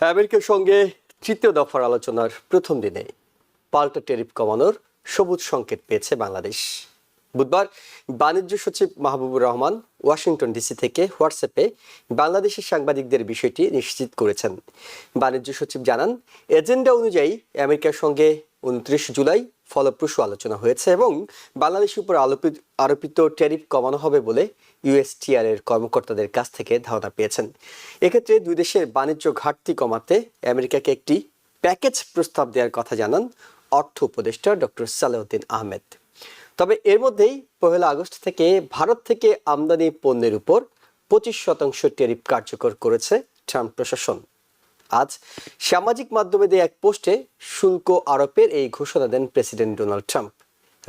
আমেরিকার সঙ্গে তৃতীয় দফার আলোচনার প্রথম দিনে পাল্টা ট্যারিফ কমানোর সবুজ সংকেত পেয়েছে বাংলাদেশ। বুধবার বাণিজ্য সচিব মাহবুবুর রহমান ওয়াশিংটন ডিসি থেকে হোয়াটসঅ্যাপে বাংলাদেশের সাংবাদিকদের বিষয়টি নিশ্চিত করেছেন। বাণিজ্য সচিব জানান, এজেন্ডা অনুযায়ী আমেরিকার সঙ্গে 29 জুলাই ফলপ্রসূ আলোচনা হয়েছে এবং বাংলাদেশের উপর আরোপিত ট্যারিফ কমানো হবে বলে ইউএসটিআর এর কর্মকর্তাদের কাছ থেকে ধারণা পেয়েছেন। এক্ষেত্রে দুই দেশের বাণিজ্য ঘাটতি কমাতে আমেরিকাকে একটি প্যাকেজ প্রস্তাব দেওয়ার কথা জানান অর্থ উপদেষ্টা ডক্টর সালেউদ্দিন আহমেদ। তবে এর মধ্যেই 1 আগস্ট থেকে ভারত থেকে আমদানি পণ্যের উপর 25% ট্যারিফ কার্যকর করেছে ট্রাম্প প্রশাসন। আজ সামাজিক মাধ্যমে দেয়া এক পোস্টে শুল্ক আরোপের এই ঘোষণা দেন প্রেসিডেন্ট ডোনাল্ড ট্রাম্প।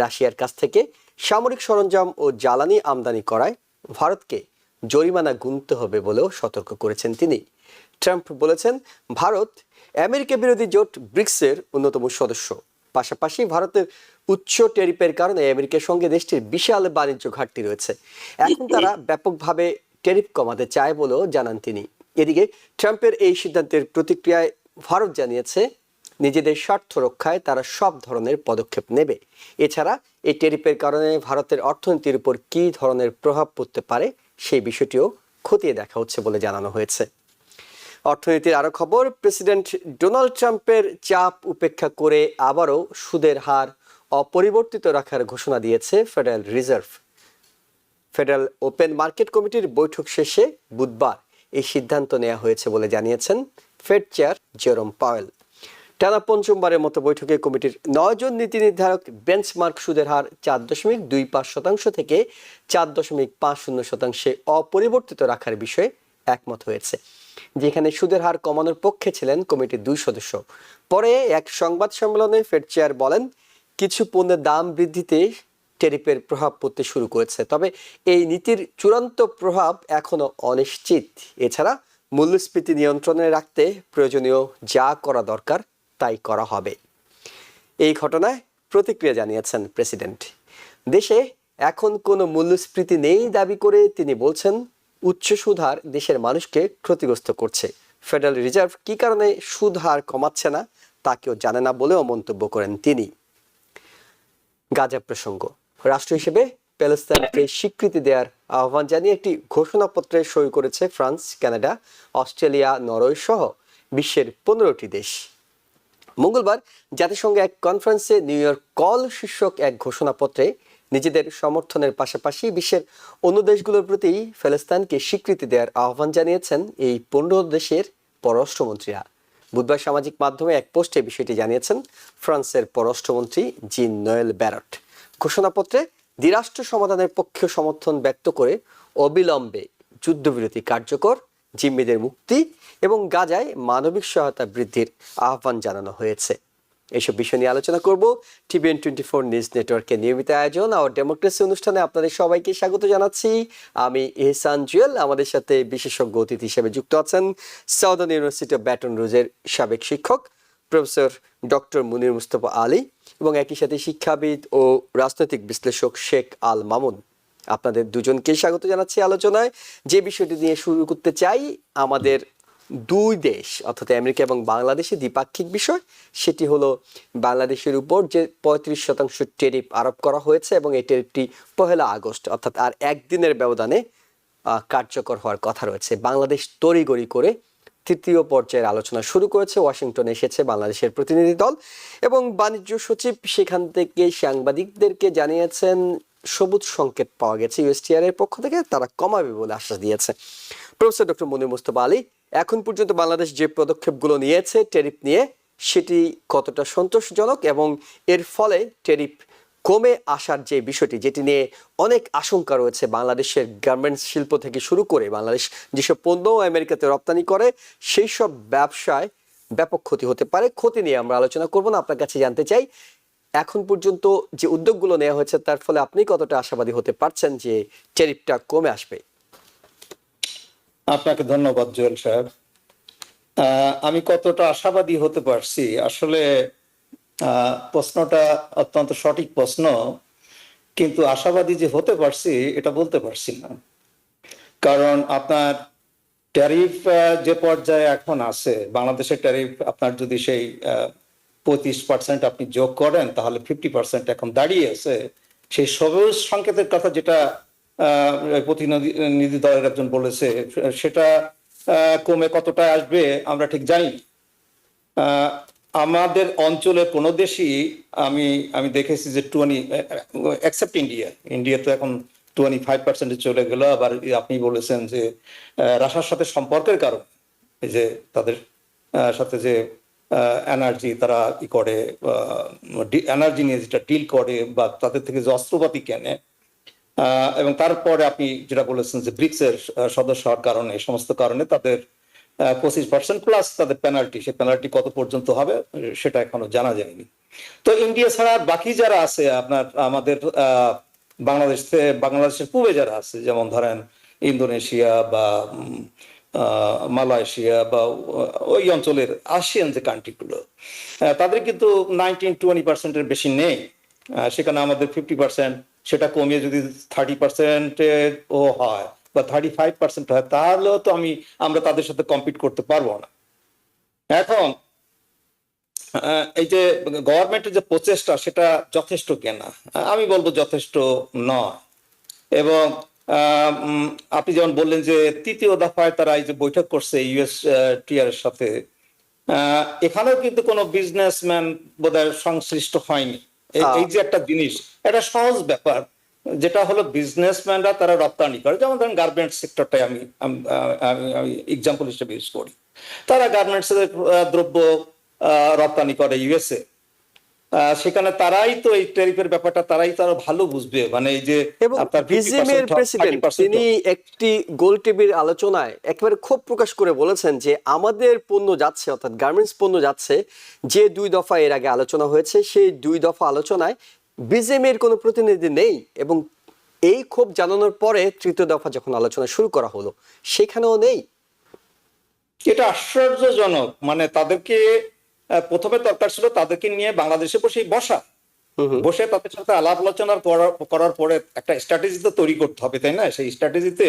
রাশিয়ার কাছ থেকে সামরিক সরঞ্জাম ও জ্বালানি আমদানি করায় ভারতকে জরিমানা গুনতে হবে বলেও সতর্ক করেছেন তিনি। ট্রাম্প বলেছেন, ভারত আমেরিকা বিরোধী জোট ব্রিক্সের অন্যতম সদস্য। পাশাপাশি ভারতের উচ্চ ট্যারিফের কারণে আমেরিকার সঙ্গে দেশটির বিশাল বাণিজ্য ঘাটতি রয়েছে। এখন তারা ব্যাপকভাবে ট্যারিফ কমাতে চায় বলেও জানান তিনি। এদিকে ট্রাম্পের এই সিদ্ধান্তের প্রতিক্রিয়ায় ভারত জানিয়েছে, নিজেদের স্বার্থ রক্ষায় তারা সব ধরনের পদক্ষেপ নেবে। এছাড়া এই ট্যারিফের কারণে ভারতের অর্থনীতির উপর কী ধরনের প্রভাব পড়তে পারে সেই বিষয়টিও খতিয়ে দেখা হচ্ছে বলে জানানো হয়েছে। অর্থনীতির আরো খবর, প্রেসিডেন্ট ডোনাল্ড ট্রাম্পের চাপ উপেক্ষা করে আবারও সুদের হার অপরিবর্তিত রাখার ঘোষণা দিয়েছে federal reserve. Federal open market কমিটির বৈঠক শেষে বুধবার এই সিদ্ধান্ত নেওয়া হয়েছে বলে জানিয়েছেন ফেড চেয়ার জেরোম পাওয়েল। টানা পঞ্চমবারের মতো বৈঠকে কমিটির 9 জন নীতি নির্ধারক বেঞ্চমার্ক সুদের হার 4.25% থেকে 4.50% অপরিবর্তিত রাখার বিষয়ে একমত হয়েছে, যেখানে সুদের হার কমানোর পক্ষে ছিলেন কমিটির 2 সদস্য। পরে এক সংবাদ সম্মেলনে ফেড চেয়ার বলেন, কিছু পণ্যের দাম বৃদ্ধিতে ট্যারিফের প্রভাব পড়তে শুরু করেছে, তবে এই নীতির চূড়ান্ত প্রভাব এখনো অনিশ্চিত। এছাড়া মূল্যস্ফীতি নিয়ন্ত্রণে রাখতে প্রয়োজনীয় যা করা দরকার তাই করা হবে। এই ঘটনায় প্রতিক্রিয়া জানিয়েছেন প্রেসিডেন্ট। দেশে এখন কোনো মূল্যস্ফীতি নেই দাবি করে তিনি বলছেন, উচ্চ সুদ হার দেশের মানুষকে ক্ষতিগ্রস্ত করছে। ফেডারেল রিজার্ভ কী কারণে সুদ হার কমাচ্ছে না তা কেউ জানে না বলেও মন্তব্য করেন তিনি। গাজা প্রসঙ্গ, রাষ্ট্র হিসেবে প্যালেস্তাইনকে স্বীকৃতি দেওয়ার আহ্বান জানিয়ে একটি ঘোষণাপত্রে সই করেছে ফ্রান্স, কানাডা, অস্ট্রেলিয়া, নরওয়ে সহ বিশ্বের 15টি দেশ। মঙ্গলবার জাতিসংঘ এক কনফারেন্সে নিউ ইয়র্ক কল শীর্ষক এক ঘোষণাপত্রে নিজেদের সমর্থনের পাশাপাশি বিশ্বের অন্য দেশগুলোর প্রতি প্যালেস্তাইনকে স্বীকৃতি দেওয়ার আহ্বান জানিয়েছেন এই 15 দেশের পররাষ্ট্রমন্ত্রীরা। বুধবার সামাজিক মাধ্যমে এক পোস্টে বিষয়টি জানিয়েছেন ফ্রান্সের পররাষ্ট্রমন্ত্রী জিন নোয়েল ব্যারট। ঘোষণাপত্রে দ্বিরাষ্ট্র সমাধানের পক্ষে সমর্থন ব্যক্ত করে অবিলম্বে যুদ্ধবিরতি কার্যকর, জিম্মিদের মুক্তি এবং গাজায় মানবিক সহায়তা বৃদ্ধির আহ্বান জানানো হয়েছে। এইসব বিষয় নিয়ে আলোচনা করব টিভিএন 24 নিউজ নেটওয়ার্কের নিয়মিত আয়োজন আওয়ার ডেমোক্রেসি অনুষ্ঠানে আপনাদের সবাইকে স্বাগত জানাচ্ছি। আমি এহসান জুয়েল। আমাদের সাথে বিশেষজ্ঞ অতিথি হিসেবে যুক্ত আছেন সাউদার্ন ইউনিভার্সিটি অফ ব্যাটন রুজের সাবেক শিক্ষক প্রফেসর ডক্টর মুনির মুস্তফা আলী এবং একই সাথে শিক্ষাবিদ ও রাজনৈতিক বিশ্লেষক শেখ আল মামুন। আপনাদের দুজনকে স্বাগত জানাচ্ছি আলোচনায়। যে বিষয়টি নিয়ে শুরু করতে চাই, আমাদের দুই দেশ অর্থাৎ আমেরিকা এবং বাংলাদেশের দ্বিপাক্ষিক বিষয়, সেটি হলো বাংলাদেশের উপর যে 35% ট্যারিফ আরোপ করা হয়েছে এবং এই ট্যারিফটি 1 আগস্ট অর্থাৎ আর একদিনের ব্যবধানে কার্যকর হওয়ার কথা রয়েছে। বাংলাদেশ তড়িঘড়ি করে তৃতীয় পর্যায়ের আলোচনা শুরু করেছে। ওয়াশিংটনে এসেছে বাংলাদেশের প্রতিনিধি দল এবং বাণিজ্য সচিব সেখান থেকে সাংবাদিকদেরকে জানিয়েছেন সবুজ সংকেত পাওয়া গেছে ইউএসটিআর এর পক্ষ থেকে, তারা কমাবে বলে আশ্বাস দিয়েছে। প্রফেসর ডক্টর মুনির মুস্তফা আলী, এখন পর্যন্ত বাংলাদেশ যে পদক্ষেপগুলো নিয়েছে ট্যারিফ নিয়ে, সেটি কতটা সন্তোষজনক এবং এর ফলে ট্যারিফ কমে আসার যে বিষয়টি, যেটি নিয়ে অনেক আশঙ্কা রয়েছে বাংলাদেশের গার্মেন্টস শিল্প থেকে শুরু করে বাংলাদেশ যেসব পণ্য আমেরিকাতে রপ্তানি করে সেই সব ব্যবসায় ব্যাপক ক্ষতি হতে পারে। ক্ষতি নিয়ে আমরা আলোচনা করব না, আপনার কাছে জানতে চাই এখন পর্যন্ত যে উদ্যোগগুলো নেওয়া হয়েছে তার ফলে আপনি কতটা আশাবাদী হতে পারছেন যে ট্যারিফটা কমে আসবে? আপনাকে ধন্যবাদ জুয়েল সাহেব। আমি কতটা আশাবাদী হতে পারছি, আসলে প্রশ্নটা অত্যন্ত সঠিক প্রশ্ন, কিন্তু আশাবাদী যে হতে পারছি এটা বলতে পারছি না। কারণ আপনার ট্যারিফ যে পর্যায়ে এখন আছে, বাংলাদেশের ট্যারিফ আপনার যদি সেই 25% আপনি যোগ করেন তাহলে 50% এখন দাঁড়িয়ে আছে। সেই সবুজ সংকেতের কথা যেটা প্রতিনিধি দলের একজন বলেছে, সেটা কমে কতটা আসবে আমরা ঠিক জানি না। আমাদের অঞ্চলের কোনো দেশই আমি আমি দেখেছি যে 20 এক্সেপ্ট ইন্ডিয়া তো এখন 25% চলে গেল। আবার আপনি বলেছেন যে রাশিয়ার সাথে সম্পর্কের কারণে, এই যে তাদের সাথে যে এনার্জি তারা ই করে, এনার্জি নিয়ে যেটা ডিল করে বা তাদের থেকে যে অস্ত্রপাতি কেনে, এবং তারপরে আপনি যেটা বলেছেন যে ব্রিক্সের সদস্য হওয়ার কারণে, এই সমস্ত কারণে তাদের 25% প্লাস তাদের পেনাল্টি, সেই পেনাল্টি কত পর্যন্ত হবে সেটা এখনো জানা যায়নি। তো ইন্ডিয়া ছাড়া বাকি যারা আছে আপনার আমাদের বাংলাদেশের পূর্বে যারা আছে, যেমন ধরেন ইন্দোনেশিয়া বা মালয়েশিয়া বা ওই অঞ্চলের আসিয়ান যে কান্ট্রিগুলো, তাদের কিন্তু 19-20%-এর বেশি নেই। সেখানে আমাদের 50%, সেটা কমিয়ে যদি 30% ও হয় বা 35% হয়, তাহলেও তো আমরা তাদের সাথে কম্পিট করতে পারবো না। এখন এই যে গভর্নমেন্টের যে প্রচেষ্টা, সেটা যথেষ্ট কিনা আমি বলবো যথেষ্ট নয়। এবং আপনি যেমন বললেন যে তৃতীয় দফায় তারা এই যে বৈঠক করছে USTR এর সাথে, এখানেও কিন্তু কোনো বিজনেসম্যান বোধহয় সংশ্লিষ্ট হয়নি। এই যে একটা জিনিস, এটা সহজ ব্যাপার, যেটা হলো বিজনেসম্যানরা তারা রপ্তানি করে, যেমন ধরেন গার্মেন্টস সেক্টরটাই আমি এক্সাম্পল হিসেবে ইউজ করি। তারা গার্মেন্টস এর দ্রব্য রপ্তানি করে USA, সেখানে তারাই তো এই ট্যারিফের ব্যাপারটা তারাই তো আরো ভালো বুঝবে। মানে এই যে এবং আপনার বিজিএমের 50% প্রেসিডেন্ট 30% তিনি একটি গোল টিভির আলোচনায় একেবারে ক্ষোভ প্রকাশ করে বলেছেন যে আমাদের পণ্য যাচ্ছে, অর্থাৎ গার্মেন্টস পণ্য যাচ্ছে, যে 2 দফা এর আগে আলোচনা হয়েছে সেই 2 দফা আলোচনায় বিজিএমের কোনো প্রতিনিধি নেই, এবং এই ক্ষোভ জানানোর পরে তৃতীয় দফা যখন আলোচনা শুরু করা হলো সেখানেও নেই। এটা আশ্চর্যজনক। মানে তাদেরকে প্রথমে দরকার ছিল তাদেরকে নিয়ে বাংলাদেশে বসে তাদের সাথে আলাপ আলোচনা করার পরে একটা স্ট্র্যাটেজি তো তৈরি করতে হবে, তাই না? সেই স্ট্র্যাটেজিতে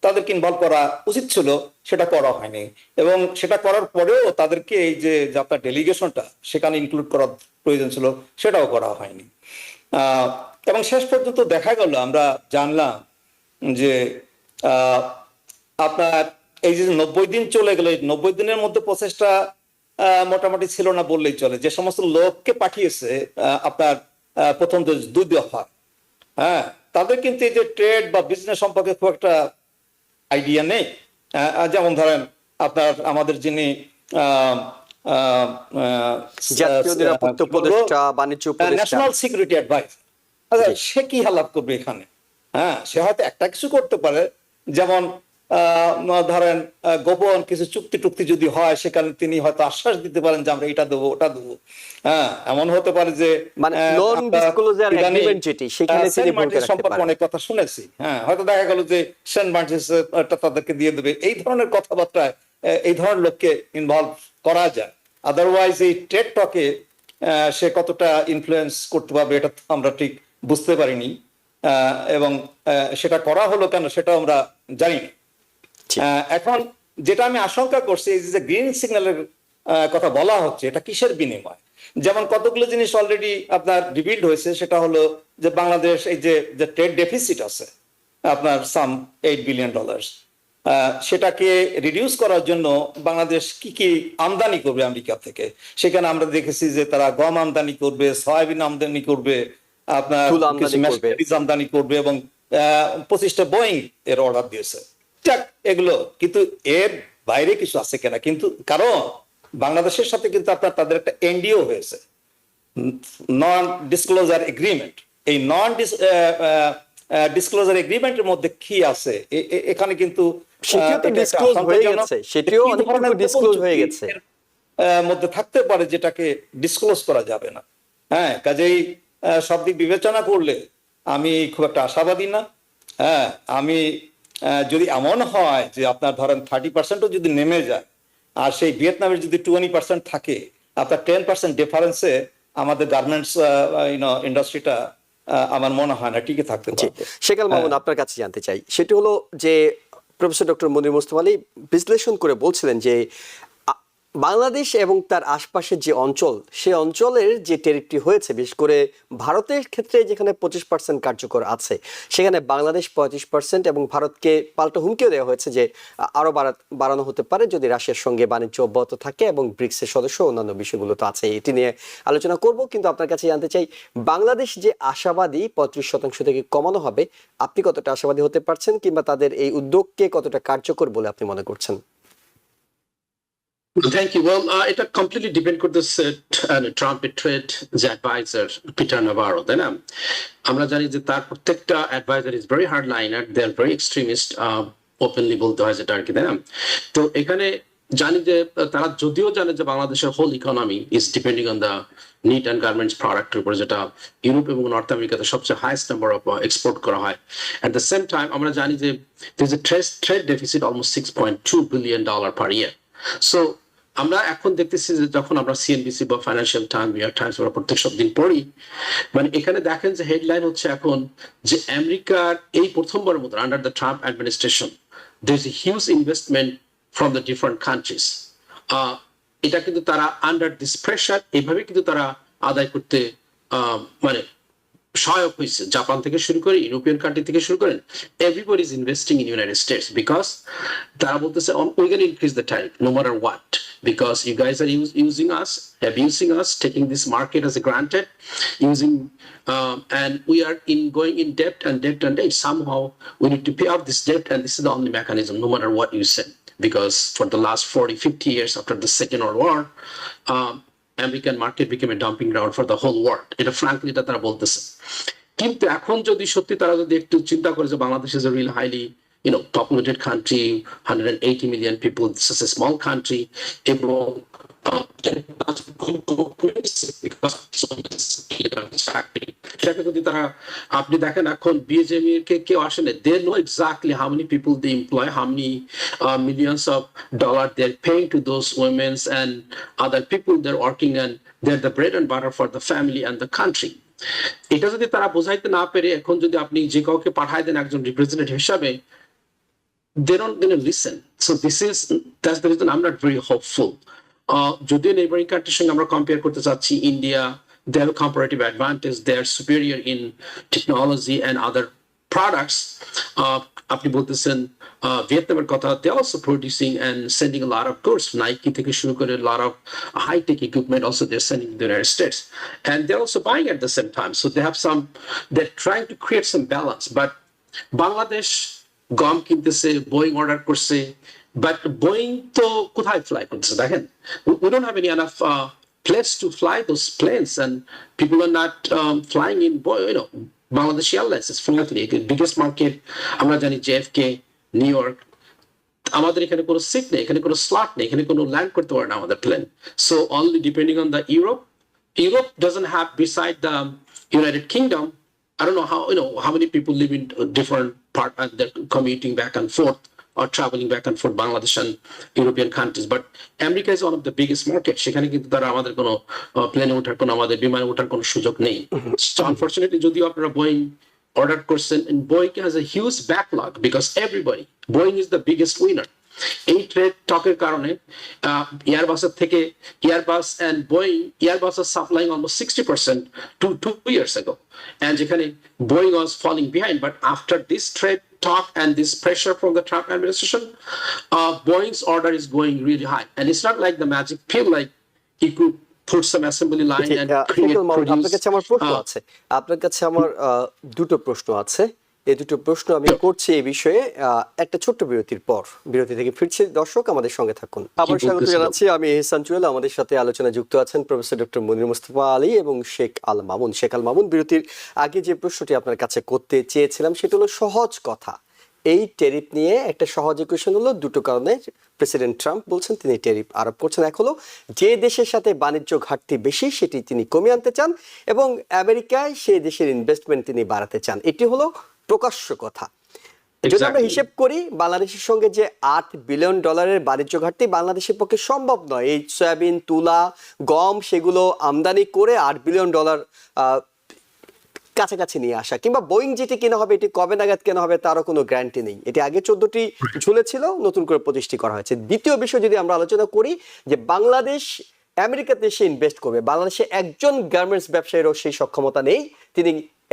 তাদেরকে ইনভলভ করা উচিত ছিল, সেটা করা হয়নি। এবং সেটা করার পরেও তাদেরকে এই যে আপনার ডেলিগেশনটা সেখানে ইনক্লুড করার প্রয়োজন ছিল, সেটাও করা হয়নি। এবং শেষ পর্যন্ত দেখা গেল, আমরা জানলাম যে আপনার এই যে 90 দিন চলে গেল, 90 দিনের মধ্যে প্রসেসটা মোটামুটি ছিল না বললেই চলে। যে সমস্ত লোককে পাঠিয়েছে আপনার প্রথম 2 দফা, হ্যাঁ, তাদের কিন্তু এই যে ট্রেড বা বিজনেস সম্পর্কে খুব একটা আইডিয়া নেই। যেমন ধরেন আপনার আমাদের যিনি জাতীয় নিরাপত্তা উপদেষ্টা, বাণিজ্য উপদেষ্টা, ন্যাশনাল সিকিউরিটি অ্যাডভাইজার, আচ্ছা সে কি আলাপ করবে এখানে? হ্যাঁ, সে হয়তো একটা কিছু করতে পারে, যেমন ধরেন গোপন কিছু চুক্তি টুক্তি যদি হয়, সেখানে তিনি হয়তো আশ্বাস দিতে পারেন যে আমরা এটা দেবো ওটা দেবো। হ্যাঁ, এমন হতে পারে যে মানে নন ডিসক্লোজার এগ্রিমেন্ট যেটি, সেখানে তিনি ভূমিকা রাখতে সম্পর্কে পারেন। অনেক কথা শুনেছি। হ্যাঁ, হয়তো দেখা গেল যে সেন্ট মার্টিনস তাদেরকে দিয়ে দেবে। এই ধরনের কথাবার্তায় এই ধরনের লোককে ইনভলভ করা যায়। আদারওয়াইজ এই ট্রেড টকে সে কতটা ইনফ্লুয়েন্স করতে পারবে এটা আমরা ঠিক বুঝতে পারিনি। এবং সেটা করা হলো কেন সেটা আমরা জানি না। এখন যেটা আমি আশঙ্কা করছি, এই যে গ্রিন সিগন্যালের কথা বলা হচ্ছে, এটা কিসের বিনিময়? যেমন কতগুলো জিনিস অলরেডি আপনার রিভিল্ড হয়েছে, সেটা হলো যে বাংলাদেশ এই যে ট্রেড ডেফিসিট আছে আপনার সাম $8 বিলিয়ন, সেটাকে রিডিউস করার জন্য বাংলাদেশ কি কি আমদানি করবে আমেরিকা থেকে। সেখানে আমরা দেখেছি যে তারা গম আমদানি করবে, সয়াবিন আমদানি করবে, আপনার কিছু মেশিনারিজ আমদানি করবে, এবং 25টা বোয়িং এর অর্ডার দিয়েছে। যাক, এগুলো কিন্তু এর বাইরে কিছু আছে কিনা, কিন্তু কারণ বাংলাদেশের সাথে কিন্তু আপনার তাদের একটা এনডিও হয়েছে, নন ডিসক্লোজার এগ্রিমেন্ট। এই নন ডিসক্লোজার এগ্রিমেন্টের মধ্যে কি আছে এখানে কিন্তু মধ্যে থাকতে পারে, যেটাকে ডিসক্লোজ করা যাবে না। হ্যাঁ, কাজেই সব দিক বিবেচনা করলে আমি খুব একটা আশাবাদী না। হ্যাঁ, আমি যদি এমন হয় যে আপনার ধরেন 30%ও যদি নেমে যায়, আর সেই ভিয়েতনামের যদি 20% থাকে, আপনার 10% ডিফারেন্সে আমাদের গার্মেন্টস ইন্ডাস্ট্রিটা আমার মনে হয় না টিকে থাকতে পারবে। শেখ আল মামুন, আপনার কাছে জানতে চাই, সেটি হলো যে প্রফেসর ডক্টর মনির মোস্তফা আলী বিশ্লেষণ করে বলছিলেন যে বাংলাদেশ এবং তার আশপাশের যে অঞ্চল, সেই অঞ্চলের যে ট্যারিফটি হয়েছে, বিশেষ করে ভারতের ক্ষেত্রে যেখানে 25% কার্যকর আছে, সেখানে বাংলাদেশ 35% এবং ভারতকে পাল্টা হুমকিও দেওয়া হয়েছে যে আরো বাড়ানো হতে পারে যদি রাশিয়ার সঙ্গে বাণিজ্য অব্যাহত থাকে, এবং ব্রিক্সের সদস্য অন্যান্য বিষয়গুলো তো আছে। এটি নিয়ে আলোচনা করব, কিন্তু আপনার কাছে জানতে চাই, বাংলাদেশ যে আশাবাদী 35% থেকে কমানো হবে, আপনি কতটা আশাবাদী হতে পারছেন, কিংবা তাদের এই উদ্যোগকে কতটা কার্যকর বলে আপনি মনে করছেন? Thank you. Well, it completely depend করতেছে ট্রাম্প ট্রেড যে অ্যাডভাইজার পিটার নাভারো, তাই না? আমরা জানি যে তার প্রত্যেকটা adviser is very hard liner, they are very extremist, openly বলতে হয় যেটা আর কি, তাই না? তো এখানে জানি যে তারা যদিও জানে যে বাংলাদেশের whole economy is depending on the knit and garments প্রোডাক্টের উপর, যেটা ইউরোপ এবং নর্থ আমেরিকাতে সবচেয়ে হাইয়েস্ট নাম্বার অফ এক্সপোর্ট করা হয়। অ্যাট দ্য সেম টাইম আমরা জানি যে there is a trade deficit almost $6.2 billion per year. So আমরা এখন দেখতেছি যে যখন আমরা সিএনবিসি বা financial time, new York Times প্রত্যেক সব দিন পড়ি, মানে এখানে দেখেন যে হেডলাইন হচ্ছে এখন যে আমেরিকার এই প্রথমবারের মতো under the Trump administration there is a huge investment from the different countries. এটা কিন্তু তারা আন্ডার দিস প্রেশার এইভাবে কিন্তু তারা আদায় করতে মানে সহায়ক হয়েছে। জাপান থেকে শুরু করে ইউরোপিয়ান কান্ট্রি থেকে শুরু করেন, everybody is investing in United States because তারা বলতেছে we can increase the time no matter what, because you guys are using us, abusing us, taking this market as a granted, using and we are going in debt and debt and debt. Somehow we need to pay off this debt, and this is the only mechanism, no matter what you say. Because for the last 40-50 years after the Second World War, American market became a dumping ground for the whole world. এটা frankly এটা তারা বলতেছে। কিন্তু এখন যদি সত্যি তারা যদি একটু চিন্তা করে যে Bangladesh is a real highly populated country, 180 million people, this is a small country, এবং সেটাকে যদি তারা, আপনি দেখেন এখন বিএজএমই কে কেউ আসেন, they know exactly how many people they employ, how many millions of dollars they're paying to those women and other people they're working, and they're the bread and butter for the family and the country. এটা যদি তারা বোঝাইতে না পেরে এখন যদি আপনি যে কাউকে পাঠায় দেন একজন রিপ্রেজেন্টেটিভ হিসাবে, they're not going to listen. So that's the reason I'm not very hopeful. যদিও নেইবারিং কান্ট্রির সঙ্গে আমরা কম্পেয়ার করতে চাচ্ছি, India, they have a comparative advantage, they are superior in technology and other products. আপনি বলতেছেন ভিয়েতনামের কথা, they are also producing and sending a lot of goods, Nike থেকে শুরু করে a lot of high-tech equipment also they're sending to the United States, and they're also buying at the same time. So they're trying to create some balance. But Bangladesh গম কিনতেছে, Boeing order করছে, but Boeing তো কোথায় fly করতেছে দেখেন, we don't have any enough place to fly those planes, and people are not flying in Bangladesh Airlines is frankly biggest market. আমরা জানি জেএফকে, new York, আমাদের এখানে কোনো সিট নেই, এখানে কোনো স্লট নেই, এখানে কোনো ল্যান্ড করতে পারে না আমাদের plane. So only depending on the Europe doesn't have, beside the United Kingdom, I don't know how many people live in different part and they're commuting back and forth or traveling back and forth Bangladesh and European countries, but America is one of the biggest markets. সেখানে কিন্তু তারা আমাদের কোনো প্লেনে ওঠার কোনো, আমাদের বিমানে ওঠার কোনো সুযোগ নেই। So unfortunately যদিও আপনারা বোয়িং অর্ডার করছেন, and Boeing has a huge backlog because Boeing is the biggest winner. এই ট্রেড টকের কারণে এয়ারবাসের থেকে Airbus and Boeing, Airbus is supplying almost 60% to 2 years ago, and যেখানে Boeing was falling behind. But after this trade talk and this pressure from the Trump administration, Boeing's order is going really high, and it's not like the magic pill, like you could put some assembly line and create, আপনার কাছে আমার প্রশ্ন আছে, আপনার কাছে আমার দুটো প্রশ্ন আছে। এই দুটো প্রশ্ন আমি করছি এই বিষয়ে একটা ছোট্ট বিরতির পর। বিরতি থেকে ফিরছি, দর্শক আমাদের সঙ্গে থাকুন। আবার স্বাগত জানাচ্ছি, আমি এহসান জুয়েল। আমাদের সাথে আলোচনায় যুক্ত আছেন প্রফেসর ডক্টর মনির মোস্তফা আলী এবং শেখ আল মামুন। বিরতির আগে যে প্রশ্নটি আপনার কাছে করতে চেয়েছিলাম সেটা হলো সহজ কথা। এই ট্যারিফ নিয়ে একটা সহজ ইকুয়েশন হলো, দুটো কারণে প্রেসিডেন্ট ট্রাম্প বলছেন তিনি ট্যারিফ আরোপ করছেন। এক হলো যে দেশের সাথে বাণিজ্য ঘাটতি বেশি সেটি তিনি কমিয়ে আনতে চান, এবং আমেরিকায় সেই দেশের ইনভেস্টমেন্ট তিনি বাড়াতে চান। এটি হলো প্রকাশ্য কথা। যদি আমরা হিসেব করি, বাংলাদেশের সঙ্গে যে $8 বিলিয়ন বাণিজ্য ঘাটতি বাংলাদেশের পক্ষে সম্ভব নয়। এই সয়াবিন, তুলা, গম সেগুলো আমদানি করে $8 বিলিয়ন কাছাকাছি নিয়ে আসা, কিংবা বোয়িং যেটি কেনা হবে এটি কবে নাগাদ কেনা হবে তারও কোনো গ্যারান্টি নেই। এটি আগে 14টি ঝুলেছিল, নতুন করে 25টি করা হয়েছে। দ্বিতীয় বিষয় যদি আমরা আলোচনা করি যে বাংলাদেশ আমেরিকাতে এসে ইনভেস্ট করবে, বাংলাদেশে একজন গার্মেন্টস ব্যবসায়ীরও সেই সক্ষমতা নেই তিনি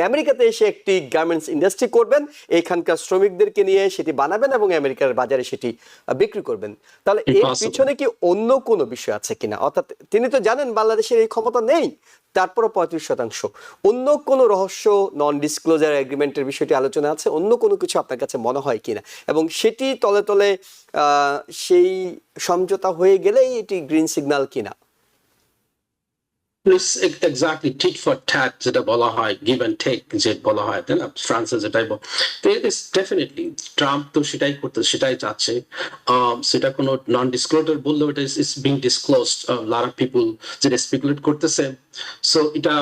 আমেরিকাতে এসে একটি গার্মেন্টস ইন্ডাস্ট্রি করবেন, এখানকার শ্রমিকদেরকে নিয়ে সেটি বানাবেন এবং আমেরিকার বাজারে সেটি বিক্রি করবেন। তাহলে এর পিছনে কি অন্য কোনো বিষয় আছে কিনা? অর্থাৎ তিনি তো জানেন বাংলাদেশের এই ক্ষমতা নেই, তারপরও 35%। অন্য কোনো রহস্য, নন ডিসক্লোজার এগ্রিমেন্টের বিষয়টি আলোচনা আছে, অন্য কোনো কিছু আপনার কাছে মনে হয় কিনা, এবং সেটি তলে তলে সেই সমঝোতা হয়ে গেলেই এটি গ্রিন সিগন্যাল কিনা? এক্স্যাক্টলি টিট ফর ট্যাট যেটা বলা হয়, গিভ অ্যান্ড টেক যে বলা হয়, তাই না, ফ্রান্সে যেটাই ডেফিনেটলি ট্রাম্প তো সেটাই করতে, সেটাই চাচ্ছে। সেটা কোনো নন ডিসক্লোজার বললেও এটা is being disclosed, lot of people যেটা স্পেকুলেট করতেছে। সো এটা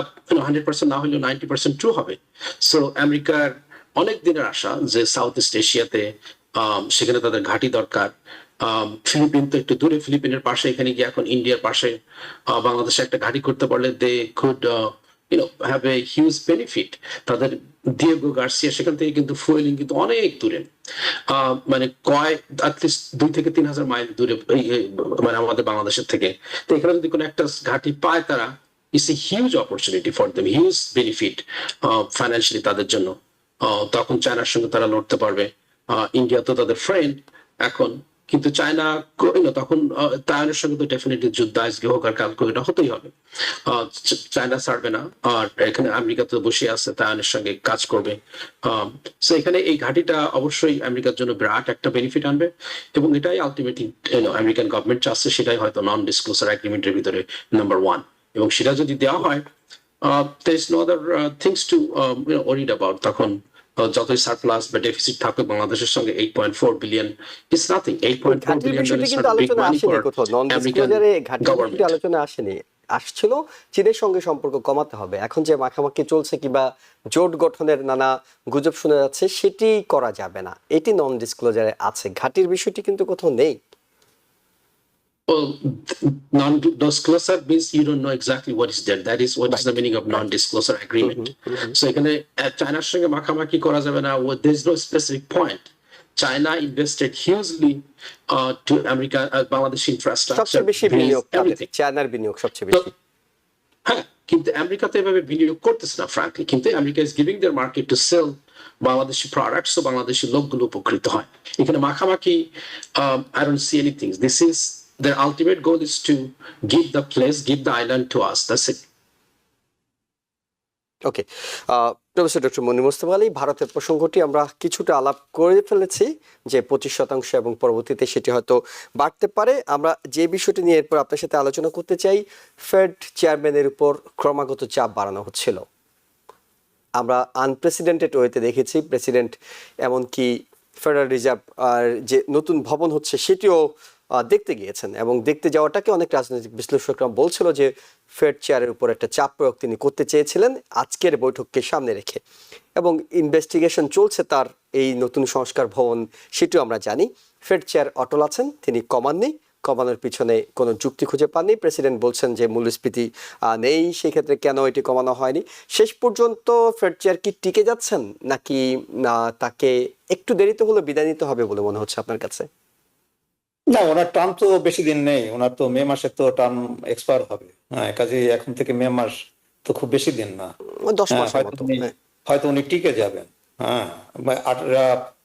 100% না হলেও 90% ট্রু হবে। সো আমেরিকার অনেক দিনের আশা যে সাউথ ইস্ট এশিয়াতে সেখানে তাদের ঘাঁটি দরকার। ফিলিপিন তো একটু দূরে, ফিলিপিনের পাশে, এখানে গিয়ে এখন ইন্ডিয়ার পাশে বাংলাদেশে একটা ঘাঁটি করতে পারলে they could have a huge benefit. তাদের দিয়েগো গার্সিয়া সেখান থেকে কিন্তু ফুয়েলিং কিন্তু অনেক দূরে, মানে অ্যাটলিস্ট 2 থেকে 3,000 মাইল দূরে, মানে আমাদের বাংলাদেশের থেকে। তো এখানে যদি কোনো একটা ঘাঁটি পায় তারা, it's a huge opportunity for them, huge benefit financially তাদের জন্য। তখন চায়নার সঙ্গে তারা লড়তে পারবে। ইন্ডিয়া তো তাদের ফ্রেন্ড এখন, কিন্তু চায়না তখন তাইওয়ানের সঙ্গে তো ডেফিনেটলি যুদ্ধ আজকে হোক আর কালকে এটা হতেই হবে। চায়না ছাড়বে না, আর এখানে আমেরিকা তো বসে আছে তাইওয়ানের সঙ্গে কাজ করবে। সো এখানে এই ঘাঁটিটা অবশ্যই আমেরিকার জন্য বিরাট একটা বেনিফিট আনবে, এবং এটাই আলটিমেটলি আমেরিকান গভর্নমেন্ট চাচ্ছে, সেটাই হয়তো নন ডিসক্লোজার এগ্রিমেন্টের ভিতরে নাম্বার 1। এবং সেটা যদি দেওয়া হয়, there is no other things to worried about। তখন যতই সারপ্লাস বা ডেফিসিট থাকবে বাংলাদেশের সঙ্গে 8.4 বিলিয়ন ইজ নাথিং। 8.4 বিলিয়ন বিষয়টি কিন্তু আলোচনা আসেনি কোথাও, নন ডিসক্লোজারে ঘাটির বিষয়টি আলোচনা আসেনি। আসছিল চীনের সঙ্গে সম্পর্ক কমাতে হবে, এখন যে মাখামাখি চলছে কিংবা জোট গঠনের নানা গুজব শোনা যাচ্ছে সেটি করা যাবে না, এটি নন ডিসক্লোজারে আছে। ঘাটির বিষয়টি কিন্তু কোথাও নেই। Well, non-disclosure means you don't know exactly what is there. That is what is the meaning of non-disclosure agreement. So এখানে চায়নার সঙ্গে মাখামাখি করা যাবে না, there is no specific point. China invested hugely to America, Bangladesh infrastructure. সবচেয়ে বেশি বিনিয়োগ চায়নার বিনিয়োগ সবচেয়ে বেশি। হ্যাঁ, কিন্তু আমেরিকা তো এভাবে বিনিয়োগ করতেছে না ফ্র্যাঙ্কলি, কিন্তু America is giving their market to sell Bangladeshi products, তো বাংলাদেশি লোকগুলো উপকৃত হয়। এখানে মাখামাখি, I don't see anything. This is their ultimate goal is to give the place, give the island to us. That's it. Okay, professor doctor Monir Mostafa Ali, ভারতের প্রসঙ্গটি আমরা কিছুটা আলাপ করে ফেলেছি যে 25% এবং পরবর্তীতে সেটি হয়তো বাড়তে পারে। আমরা যে বিষয়টি নিয়ে এরপর আপনার সাথে আলোচনা করতে চাই, ফেড চেয়ারম্যানের উপর ক্রমাগত চাপ বাড়ানো হচ্ছিল। আমরা আনপ্রেসিডেন্টেড ওয়েতে দেখেছি প্রেসিডেন্ট, এমনকি ফেডারেল রিজার্ভ আর যে নতুন ভবন হচ্ছে সেটিও দেখতে গিয়েছেন, এবং দেখতে যাওয়াটাকে অনেক রাজনৈতিক বিশ্লেষকরা বলছিল যে ফেড চেয়ারের উপর একটা চাপ প্রয়োগ তিনি করতে চেয়েছিলেন আজকের বৈঠককে সামনে রেখে। এবং ইনভেস্টিগেশন চলছে তার এই নতুন সংস্কার ভবন, সেটিও আমরা জানি। ফেড চেয়ার অটল আছেন, তিনি কমাননি, কমানোর পিছনে কোনো যুক্তি খুঁজে পাননি। প্রেসিডেন্ট বলছেন যে মূল্যস্ফীতি নেই, সেক্ষেত্রে কেন এটি কমানো হয়নি। শেষ পর্যন্ত ফেড চেয়ার কি টিকে যাচ্ছেন, নাকি তাকে একটু দেরিতে হলে বিদায় নিতে হবে বলে মনে হচ্ছে আপনার কাছে? না, ওনার টার্ম তো বেশি দিন নেই, ওনার তো মে মাসে তো টার্ম এক্সপায়ার হবে। হ্যাঁ, কাজে এখন থেকে মে মাস তো খুব বেশি দিন না, 10 মাসের মতো হয়তো উনি টিকে যাবেন। হ্যাঁ,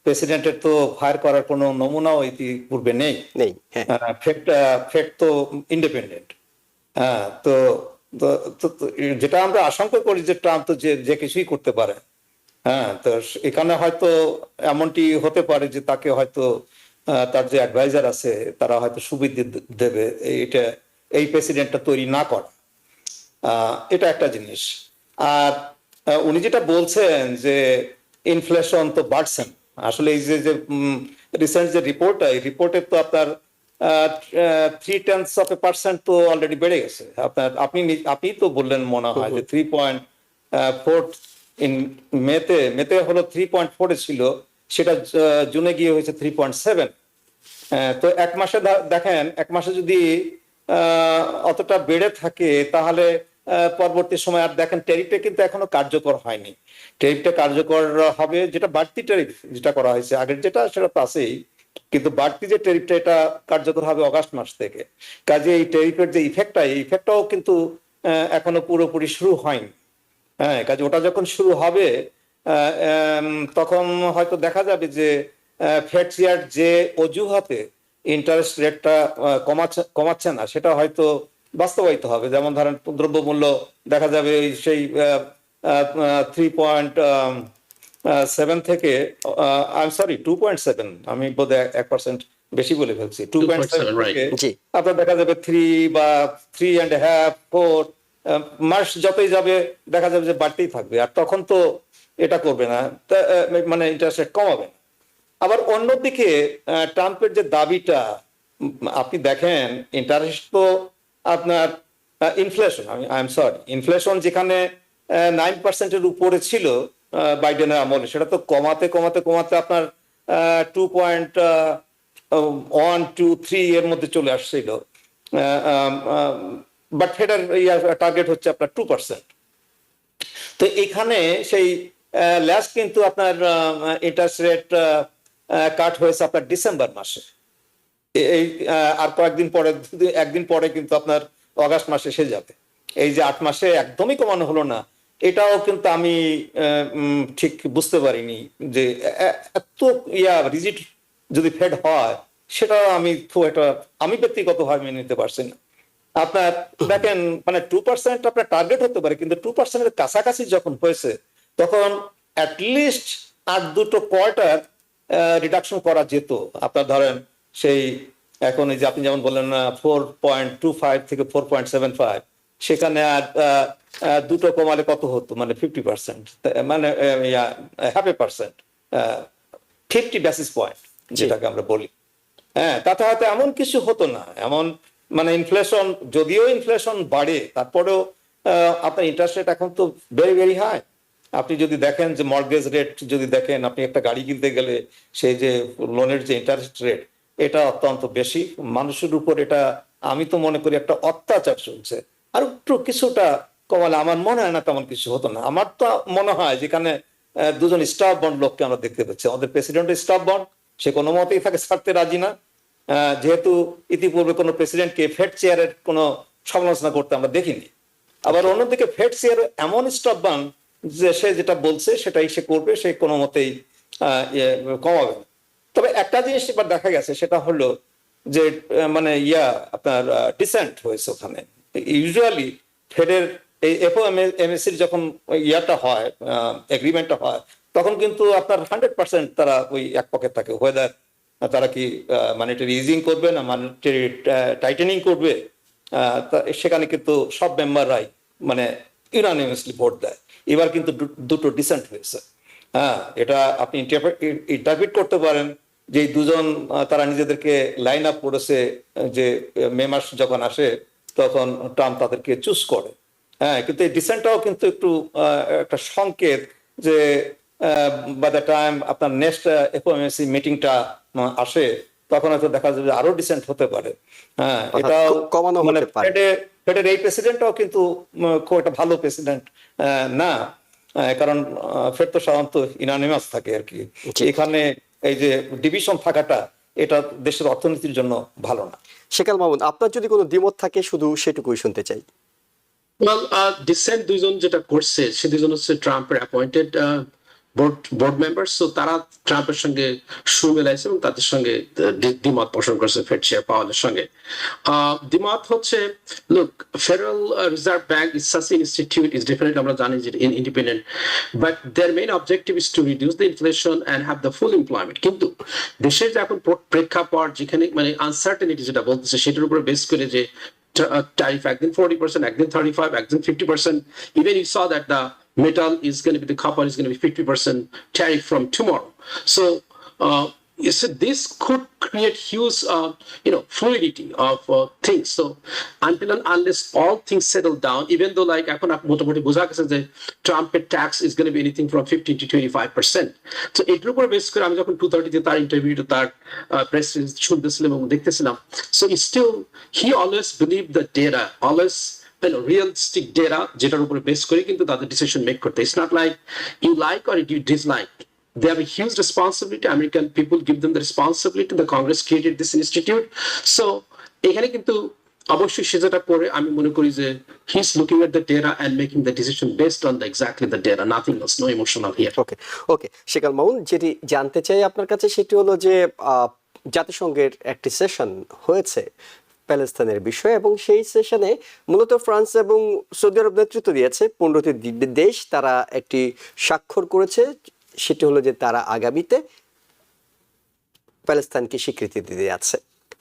প্রেসিডেন্টের তো ফায়ার করার কোনো নমুনাও ইতিপূর্বে নেই। ফেড তো ইন্ডিপেন্ডেন্ট। হ্যাঁ, তো যেটা আমরা আশঙ্কা করি যে ট্রাম্প তো যে কিছুই করতে পারে। হ্যাঁ, তো এখানে হয়তো এমনটি হতে পারে যে তাকে হয়তো তার যে অ্যাডভাইজার আছে তারা হয়তো সুবিধা দেবে এই প্রেসিডেন্টটা তৈরি না করা। এটা একটা জিনিস। আর উনি যেটা বলছেন যে ইনফ্লেশন তো বাড়ছেন, আসলে এই যে রিসেন্ট যে রিপোর্টটা, এই রিপোর্টের তো আপনার 0.3% তো অলরেডি বেড়ে গেছে। আপনি তো বললেন মনে হয় যে 3.4 মেতে হলো 3.4 ছিল, সেটা জুনে গিয়ে হয়েছে 3.7। তো এক মাসে দেখেন, এক মাসে যদি অতটা বেড়ে থাকে তাহলে পরবর্তী সময় আর দেখেন ট্যারিফটা কিন্তু এখনো কার্যকর হয়নি। ট্যারিফটা কার্যকর হবে, যেটা বাড়তি ট্যারিফ যেটা করা হয়েছে, আগের যেটা সেটা তো আছেই, কিন্তু বাড়তি যে ট্যারিফটা এটা কার্যকর হবে অগাস্ট মাস থেকে। কাজে এই ট্যারিফের যে ইফেক্টটা, এই ইফেক্টটাও কিন্তু এখনো পুরোপুরি শুরু হয়নি। হ্যাঁ, কাজে ওটা যখন শুরু হবে তখন হয়তো দেখা যাবে যে ফেড চেয়ার যে অজুহাতে ইন্টারেস্ট রেটটা কমাচ্ছে না সেটা হয়তো বাস্তবায়িত হবে। যেমন ধরেন দ্রব্যমূল্য দেখা যাবে সেই 3.7 থেকে আই এম সরি 2.7, আমি বোধহয় 1% বেশি বলে ফেলছি, 2.7 right. থেকে জি। আপনার দেখা যাবে 3 বা 3.5, 4 মাস যতই যাবে দেখা যাবে যে বাড়তেই থাকবে। আর তখন তো এটা করবে না, মানে ইন্টারেস্ট রেট কমাবে না। আবার অন্যদিকে ট্রাম্পের যে দাবিটা, আপনি দেখেন ইন্টারেস্ট তো আপনার inflation, I am sorry, inflation যেখানে 9%-এর উপরে ছিল বাইডেনের আমলে, সেটা তো কমাতে কমাতে কমাতে আপনার 2.1-3 এর মধ্যে চলে আসছিল। বাট ফেডার টার্গেট হচ্ছে আপনার 2%। তো এখানে সেই লাস্ট কিন্তু আপনার ইন্টারেস্ট রেট কাট হয়েছে আপনার ডিসেম্বর মাসে। এই আর কয়েকদিন পরে, একদিন পরে কিন্তু আপনার অগাস্ট মাসে এসে যাবে। এই যে 8 মাসে একদমই কমানো হলো না, এটাও কিন্তু আমি ঠিক বুঝতে পারিনি যে এত রিজিড যদি ফেড হয়, সেটা আমি খুব একটা, আমি ব্যক্তিগতভাবে মেনে নিতে পারছি না। আপনার দেখেন মানে 2% আপনার টার্গেট হতে পারে, কিন্তু 2%-এর কাছাকাছি যখন হয়েছে তখন অ্যাটলিস্ট আর দুটো কোয়ার্টার রিডাকশন করা যেত। আপনার ধরেন সেই এখন এই যে আপনি যেমন বললেন 4.25 থেকে 4.75, সেখানে আর দুটো কমালে কত হতো, মানে 50%, মানে 0.5%, 50 বেসিস পয়েন্ট যেটাকে আমরা বলি। হ্যাঁ, তাতে হয়তো এমন কিছু হতো না, এমন মানে ইনফ্লেশন, যদিও ইনফ্লেশন বাড়ে তারপরেও আপনার ইন্টারেস্ট রেট এখন তো ভেরি ভেরি হাই। আপনি যদি দেখেন যে মর্গেজ রেট যদি দেখেন, আপনি একটা গাড়ি কিনতে গেলে সেই যে লোনের যে ইন্টারেস্ট রেট, এটা অত্যন্ত বেশি মানুষের উপর। এটা আমি তো মনে করি একটা অত্যাচার চলছে। আর একটু কিছুটা কমালে আমার মনে হয় না তেমন কিছু হতো না। আমার তো মনে হয় যেখানে দুজন স্টাফ বন্ড লোককে আমরা দেখতে পাচ্ছি, আমাদের প্রেসিডেন্টের স্টাফ বন্ড, সে কোনো মতেই তাকে ছাড়তে রাজি না, যেহেতু ইতিপূর্বে কোনো প্রেসিডেন্টকে ফেড চেয়ারের কোনো সমালোচনা করতে আমরা দেখিনি। আবার অন্যদিকে ফেড চেয়ার এমন স্টাফ বন্ড যে সে যেটা বলছে সেটাই সে করবে, সে কোনো মতেই কমাবে না। তবে একটা জিনিস এবার দেখা গেছে, সেটা হলো যে মানে আপনার ডিসেন্ট হয়েছে ওখানে। ইউজুয়ালি ফেডের এই এফওএমএসির যখন ইয়াটা হয়, এগ্রিমেন্টটা হয়, তখন কিন্তু আপনার 100% তারা ওই এক পকেট থাকে, ওয়েদার তারা কি মনিটারি ইজিং করবে না মনিটারি টাইটেনিং করবে, সেখানে কিন্তু সব মেম্বাররাই মানে ইউনানিমাসলি ভোট দেয়। এবার কিন্তু দুটো ডিসেন্ট হয়েছে। হ্যাঁ, এটা আপনি ইন্টারপ্রিট করতে পারেন যে দুজন তারা নিজেদেরকে লাইন আপ করেছে, যে মে মাস যখন আসে তখন ট্রাম্প তাদেরকে চুজ করে। হ্যাঁ, কিন্তু এই ডিসেন্টটাও কিন্তু একটু একটা সংকেত যে বাই দ্য টাইম আপনার নেক্সট এফওএমসি মিটিংটা আসে, তখন হয়তো দেখা যাবে আরো ডিসেন্ট হতে পারে। হ্যাঁ, এটাও কমানো মানে হতে পারে। ফেডের এই প্রেসিডেন্টটাও কিন্তু খুব একটা ভালো প্রেসিডেন্ট না, কারণ ফেড তো সাধারণত ইউনানিমাস থাকে আর কি। এখানে এই যে ডিভিশন থাকাটা, এটা দেশের অর্থনীতির জন্য ভালো না। শেখাল মাহমুদ, আপনার যদি কোনো দ্বিমত থাকে শুধু সেটুকুই শুনতে চাই। ওয়েল, ডিসেন্ট দুইজন যেটা করছে সে দুইজন হচ্ছে ট্রাম্পের অ্যাপয়েন্টেড বোর্ড মেম্বার, সো তারা ট্রাম্পের সঙ্গে সুর মেলাইছে এবং তাদের সঙ্গে দ্বিমত পোষণ করছে ফেড চেয়ার পাওয়ালের সঙ্গে। দ্বিমত হচ্ছে, look, federal reserve bank is such N institute, is definitely আমরা জানি যে independent, but there main objective is to reduce the inflation and have the full employment. কিন্তু দেশের যে এখন প্রেক্ষাপট, যেখানে মানে আনসার্টেনিটি যেটা বলতেছে, সেটার উপরে বেস করে যে tariff একদিন 40%, একদিন 35%, একদিন 50%. Even you saw that the metal is going to be, the copper is going to be 50% tariff from tomorrow. So this could create huge fluidity of things. So until and unless all things settle down, even though like এখন মোটামুটি বোঝা গেছে যে ট্রাম্পের tax is going to be anything from 15 to 25%. So এটার উপর base করে আমি যখন 2:30 তার ইন্টারভিউটা, তার প্রেস শুনতেছিলাম এবং দেখতেছিলাম, so still he always believed the data, always realistic data যেটার উপরে বেস করে কিন্তু তাদের ডিসিশন মেক করতে। It's not like you like or you dislike. They have a huge responsibility. American people give them the responsibility. The Congress created this institute. So এখানে কিন্তু অবশ্যই সে যেটা করে আমি মনে করি যে he is looking at the data and making the decision based on exactly the data, nothing else, no emotional here. ওকে ওকে শেখ আল মামুন, যেটি জানতে চাই আপনার কাছে সেটি হলো যে জাতিসংঘের একটি সেশন হয়েছে প্যালেস্তানের বিষয়ে, এবং সেই সেশনে মূলত ফ্রান্স এবং সৌদি আরব নেতৃত্ব দিয়েছে। 15টি দেশ তারা একটি স্বাক্ষর করেছে, সেটি হলো যে তারা আগামীতে প্যালেস্তানকে স্বীকৃতি দিতে যাচ্ছে।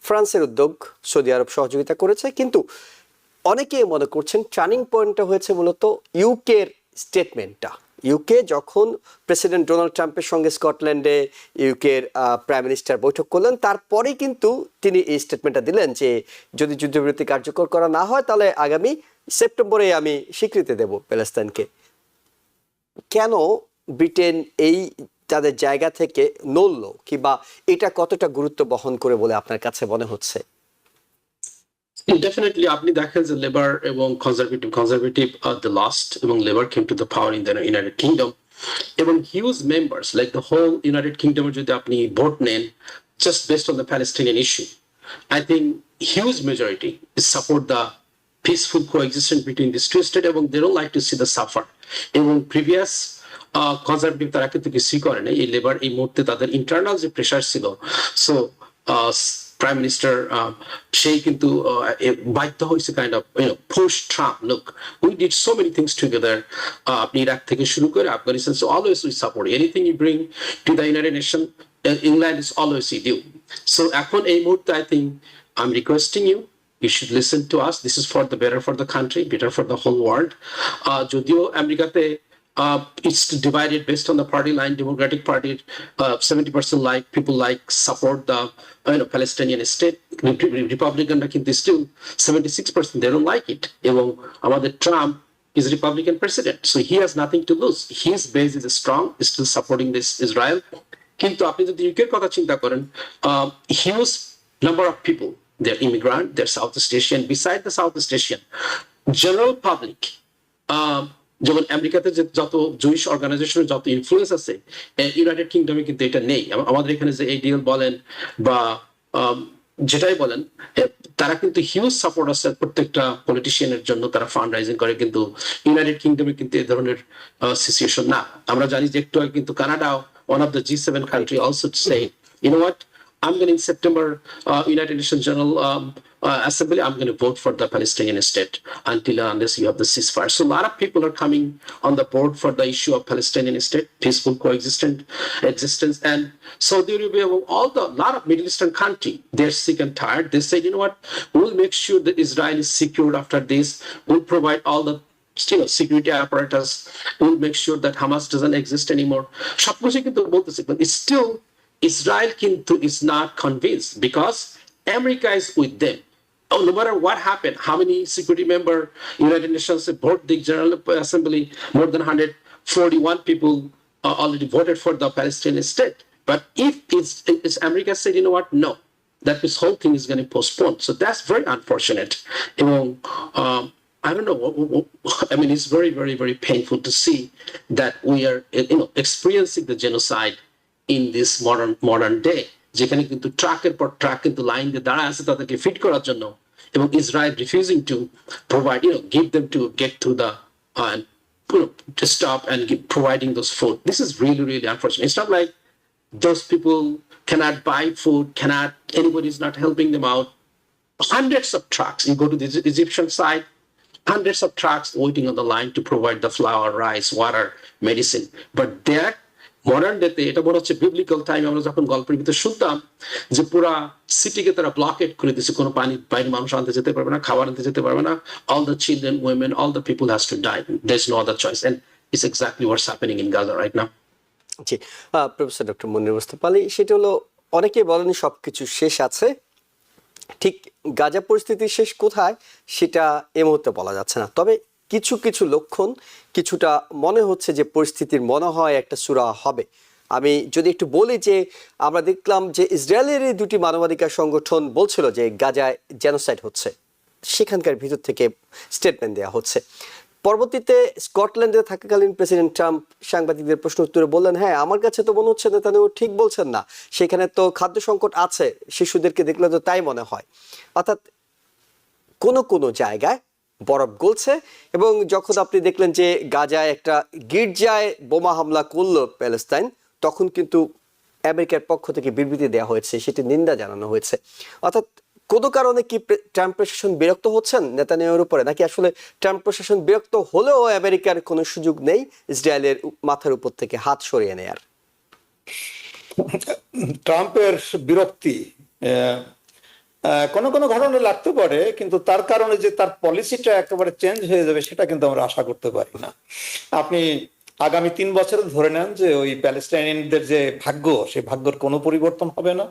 ফ্রান্সের উদ্যোগ, সৌদি আরব সহযোগিতা করেছে, কিন্তু অনেকে মনে করছেন টার্নিং পয়েন্টটা হয়েছে মূলত ইউকের স্টেটমেন্টটা। ইউকে যখন প্রেসিডেন্ট ডোনাল্ড ট্রাম্পের সঙ্গে স্কটল্যান্ডে ইউকের প্রাইম মিনিস্টার বৈঠক করলেন, তারপরেই কিন্তু তিনি এই স্টেটমেন্টটা দিলেন যে যদি যুদ্ধবিরতি কার্যকর করা না হয় তাহলে আগামী সেপ্টেম্বরে আমি স্বীকৃতি দেব প্যালেস্তাইনকে। কেন ব্রিটেন এই তাদের জায়গা থেকে নড়লো, কিংবা এটা কতটা গুরুত্ব বহন করে বলে আপনার কাছে মনে হচ্ছে? Definitely আপনি দেখেন যে লেবার এবং কনজারভেটিভ the lost এবং labour came to the power in the United Kingdom এবং huge members like the whole United Kingdom যদি আপনি ভোট নেন just based on the Palestinian issue, I think huge majority is support the peaceful coexistence between these two states এবং they don't like to see the suffer এবং previous conservative তারা কিন্তু কিছুই করে না। এই লেবার এই মুহূর্তে তাদের ইন্টারনাল যে প্রেশার ছিল, সো প্রাইম মিনিস্টার সেই কিন্তু বাধ্য হয়েছে kind of push Trump, look we did so many things together, আপনি ইরাক থেকে শুরু করে Afghanistan, so always we support anything you bring to the United Nation, England is always with you. So এখন এই মুহূর্তে I think I am requesting you, you should listen to us. This is for the better for the country, better for the whole world. যদিও আমেরিকাতে it's divided based on the party line. Democratic Party 70% like people like support the Palestinian state. Republican কিন্তু still 76% they don't like it. এবং আমাদের Trump is Republican president, so he has nothing to lose. His base is strong, is still supporting this Israel. কিন্তু আপনি যদি ইউকের কথা চিন্তা করেন, huge number of people, they're immigrant, they're Southeast Asian. Beside the Southeast Asian, general public, যেমন আমেরিকাতে যে যত জুইশ অর্গানাইজেশনের যত ইনফ্লুয়েন্স আছে, ইউনাইটেড কিংডমে কিন্তু এটা নেই। আমাদের এখানে যে এডিএল বলেন বা যেটাই বলেন, তারা কিন্তু হিউজ সাপোর্ট আছে প্রত্যেকটা পলিটিশিয়ানের জন্য, তারা ফান্ড রাইজিং করে, কিন্তু ইউনাইটেড কিংডমে কিন্তু এই ধরনের সিচুয়েশন না। আমরা জানি যে একটু আগে কিন্তু কানাডাও one of the G7 country also say, you know what, I'm going to, in September, United Nations General Assembly, I'm going to vote for the Palestinian state until and unless you have the ceasefire. So a lot of people are coming on the board for the issue of Palestinian state, peaceful existence. And Saudi Arabia, lot of Middle Eastern country, they're sick and tired. They say, you know what, we'll make sure that Israel is secured after this. We'll provide all the security apparatus. We'll make sure that Hamas doesn't exist anymore. সবকিছু কিন্তু বলতেছে, but it's still Israel কিন্তু is not convinced because America is with them. Oh, no matter what happened, how many security member United Nations vote the General Assembly, more than 141 people already voted for the Palestinian state. But if it's America said, you know what, no, that this whole thing is going to postpone. So that's very unfortunate. I don't know. I mean, it's very, very, very painful to see that we are, experiencing the genocide in this modern day. যেখানে কিন্তু ট্রাকের পর truck কিন্তু line দিয়ে দাঁড়ায় আছে তাদেরকে fit করার জন্য, এবং Israel refusing to provide, give them to get through the to stop and providing those food. This is really, really unfortunate. It's not like those people cannot buy food, anybody is not helping them out. Hundreds of trucks. You go to the Egyptian side, hundreds of trucks waiting on the line to provide the flour, rice, water, medicine. But there, modern ডেতে এটা মনে হচ্ছে biblical time, আমরা যখন গল্পের ভিতরে শুনতাম যে পুরা সিটিকে তারা ব্লকেট করে দিচ্ছে, কোনো পানি বাইরে মানুষ আনতে যেতে পারবে না, খাবার আনতে যেতে পারবে না, all the children, women, all the people has to die. There's no other choice, and it's exactly what's happening in Gaza right now. জি, প্রফেসর ডক্টর মুনির মুস্তাফা আলী, সেটা হলো অনেকেই বলেন সবকিছু শেষ আছে, ঠিক গাজা পরিস্থিতি শেষ কোথায় সেটা এই মুহূর্তে বলা যাচ্ছে না। তবে কিছু কিছু লক্ষণ, কিছুটা মনে হচ্ছে যে পরিস্থিতির মনে হয় একটা সুরা হবে। আমি যদি একটু বলি যে আমরা দেখলাম যে ইসরায়েলের দুটি মানবাধিকার সংগঠন বলছিল যে গাজায় জেনোসাইড হচ্ছে, সেখানকার ভিতর থেকে স্টেটমেন্ট দেওয়া হচ্ছে। পরবর্তীতে স্কটল্যান্ডে থাকাকালীন প্রেসিডেন্ট ট্রাম্প সাংবাদিকদের প্রশ্ন উত্তরে বললেন, হ্যাঁ আমার কাছে তো মনে হচ্ছে নেতানিয়াহু ঠিক বলছেন না, সেখানে তো খাদ্য সংকট আছে, শিশুদেরকে দেখলে তো তাই মনে হয়। অর্থাৎ কোনো কোনো জায়গায় বরফ গলছে। এবং যখন আপনি দেখলেন যে গাজায় একটা গির্জায় বোমা হামলা করলো প্যালেস্তাইন, তখন কিন্তু আমেরিকার পক্ষ থেকে বিবৃতি দেওয়া হয়েছে, সেটি নিন্দা জানানো হয়েছে। অর্থাৎ কোনো কারণে কি ট্রাম্প প্রশাসন বিরক্ত হচ্ছেন নেতানিয়াহুর উপরে, নাকি আসলে ট্রাম্প প্রশাসন বিরক্ত হলেও আমেরিকার কোনো সুযোগ নেই ইসরায়েলের মাথার উপর থেকে হাত সরিয়ে নেয়ার? ট্রাম্পের বিরক্তি কোনো কোনো ঘটনা লাগতে পারে, কিন্তু তার কারণে যে তার পলিসিটা একেবারে চেঞ্জ হয়ে যাবে সেটা কিন্তু আমরা আশা করতে পারি না। আপনি আগামী 3 বছর ধরে নেন যে ওই প্যালেস্টাইনিয়ানদের যে ভাগ্য, সেই ভাগ্যের কোনো পরিবর্তন হবে না।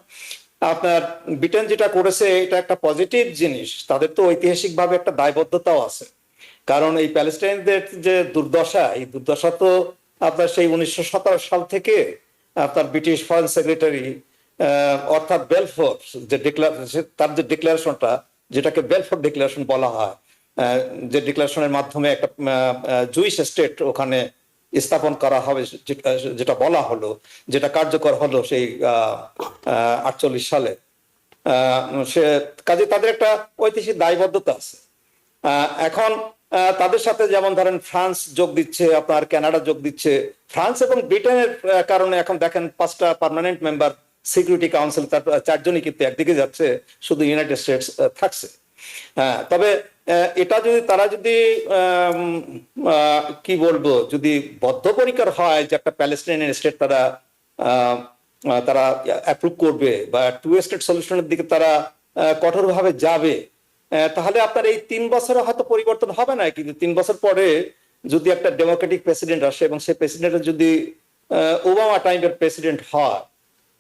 আপনার ব্রিটেন যেটা করেছে এটা একটা পজিটিভ জিনিস, তাদের তো ঐতিহাসিকভাবে একটা দায়বদ্ধতাও আছে। কারণ এই প্যালেস্টাইনদের যে দুর্দশা, এই দুর্দশা তো আপনার সেই 1917 সাল থেকে আপনার ব্রিটিশ ফরেন সেক্রেটারি অর্থাৎ বেলফোর যে তার যে ডিক্লারেশনটা, যেটাকে বেলফোর ডিক্লারেশন বলা হয়, যে ডিক্লারেশনের মাধ্যমে একটা জুইশ স্টেট ওখানে স্থাপন করা হবে, যেটা বলা হলো, যেটা কার্যকর হলো সেই 48 সালে, সে কাজে তাদের একটা ঐতিহাসিক দায়বদ্ধতা আছে। এখন তাদের সাথে যেমন ধরেন ফ্রান্স যোগ দিচ্ছে, আপনার কানাডা যোগ দিচ্ছে। ফ্রান্স এবং ব্রিটেনের কারণে এখন দেখেন 5টা পার্মানেন্ট মেম্বার সিকিউরিটি কাউন্সিল, তার 4জনই কিন্তু একদিকে যাচ্ছে, শুধু ইউনাইটেড স্টেটস থাকছে। তবে এটা যদি তারা যদি কি বলবো, যদি বদ্ধপরিকর হয় যে একটা প্যালেস্টাইনিয়ান স্টেট তারা তারা অ্যাপ্রুভ করবে বা 2 স্টেট সলিউশনের দিকে তারা কঠোরভাবে যাবে, তাহলে আপনার এই 3 বছরে হয়তো পরিবর্তন হবে না, কিন্তু 3 বছর পরে যদি একটা ডেমোক্রেটিক প্রেসিডেন্ট আসে এবং সেই প্রেসিডেন্টের যদি ওবামা টাইপের প্রেসিডেন্ট হয়,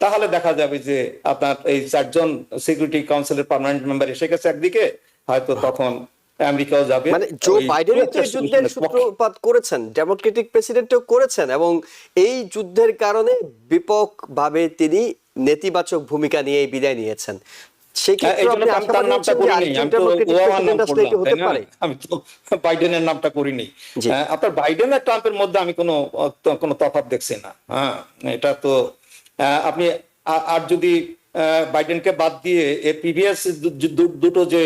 তাহলে দেখা যাবে যে আপনার এই 4জন সিকিউরিটি কাউন্সিলের পার্মানেন্ট মেম্বার এসে গেছে একদিকে, হয়তো তখন আমেরিকাও যাবে। মানে জো বাইডেনই তো যুদ্ধের সূত্রপাত করেছেন, ডেমোক্রেটিক প্রেসিডেন্টও করেছেন, এবং এই যুদ্ধের কারণে ব্যাপকভাবে তিনি নেতিবাচক ভূমিকা নিয়ে বিদায় নিয়েছেন। আমি তো বাইডেনের নামটা করিনি। আপনার বাইডেন আর ট্রাম্পের মধ্যে আমি কোনো তফাৎ দেখছি না। হ্যাঁ, এটা তো আপনি আর যদি বাইডেনকে বাদ দিয়ে প্রিভিয়াস দুটো যে